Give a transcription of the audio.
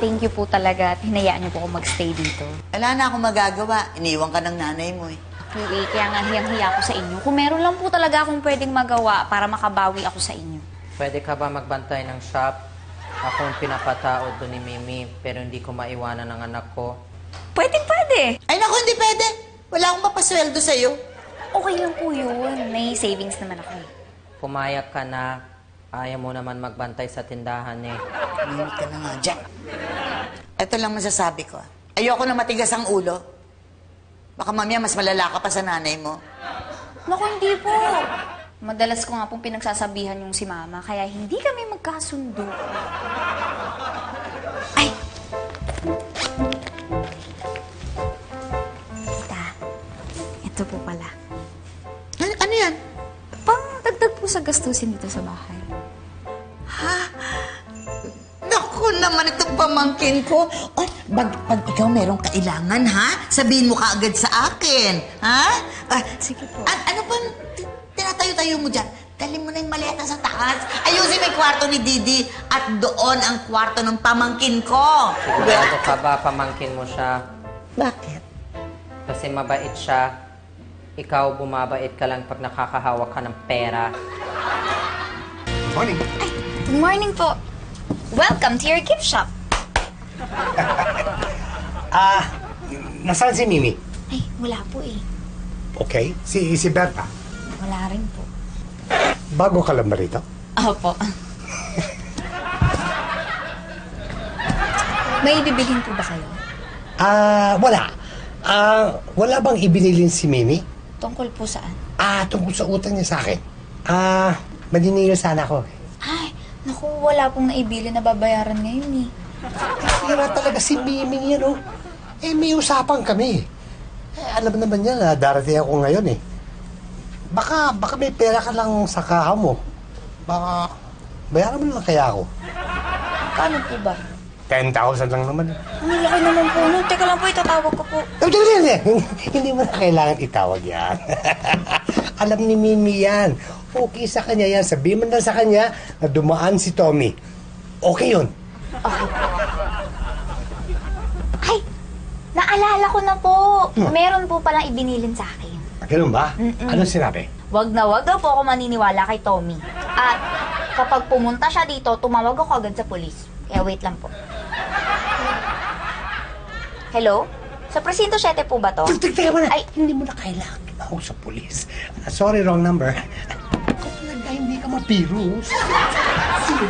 thank you po talaga at hinayaan niyo po ako magstay dito. Wala na akong magagawa. Iniwan ka ng nanay mo eh. Okay, kaya nga hiyang-hiya ako sa inyo. Kung meron lang po talaga akong pwedeng magawa para makabawi ako sa inyo. Pwede ka ba magbantay ng shop? Ako ang pinapatao doon ni Mimi, pero hindi ko maiwanan ang anak ko. Pwede. Ay naku, hindi pwede. Wala akong mapasweldo sa'yo. Okay lang po yun. May savings naman ako eh. Pumayag ka na. Ayaw mo naman magbantay sa tindahan eh. Tumimik ka na nga dyan. Ito lang masasabi ko. Ayoko na matigas ang ulo. Baka mamaya mas malala ka pa sa nanay mo. Naku, hindi po. Madalas ko nga pong pinagsasabihan yung si Mama, kaya hindi kami magkasundo. Ay! Tita, ito po pala. Ano yan? Pang-dagdag po sa gastusin dito sa bahay. Ha? Naku naman itong pamangkin ko. Ay, pag ikaw merong kailangan, ha? Sabihin mo kaagad sa akin. Ha? Sige po. Ano ba tinatayo-tayo mo dyan? Dali mo na yung maleta sa taas. Ayusin mo yung kwarto ni Didi at doon ang kwarto ng pamangkin ko. Sigurado ka ba pamangkin mo siya? Bakit? Kasi mabait siya. Ikaw bumabait ka lang pag nakakahawak ka ng pera. Morning. Ay, good morning po. Welcome to your gift shop. Nasaan si Mimi? Ay, wala po eh. Okay. Si Berta? Wala rin po. Bago ka lang ba rito? Opo. May ibibilin po ba kayo? Wala. Wala bang ibinilin si Mimi? Tungkol po saan? Tungkol sa utang niya sa akin. Maniniyo sana ako. Ay, naku, wala pong naibili na babayaran ngayon eh. Kaya talaga si Mimi yan, oh. May usapan kami. Alam naman niya na darating ako ngayon eh. Baka may pera ka lang sa kaha mo. Baka bayaran mo lang kaya ako. Kano po ba? 10,000 lang naman. Ang laki naman po nun. Teka lang po, itatawag ko po. Hindi mo na kailangan itawag yan. Alam ni Mimi yan. Okay sa kanya yan. Sabihin mo na sa kanya na dumaan si Tommy. Okay yun. Okay. Ay, naalala ko na po. Meron po palang ibinilin sa akin. Ganun ba? Anong sinabi? Wag na wag daw po ako maniniwala kay Tommy. At kapag pumunta siya dito, tumawag ako agad sa polis. Kaya wait lang po. Hello? Sa Presinto 7 po ba to? Teka mo na. Ay, Hindi mo na kailangan tumawag sa polis. Sorry, wrong number. Kung talaga hindi ka mapirus. Sige.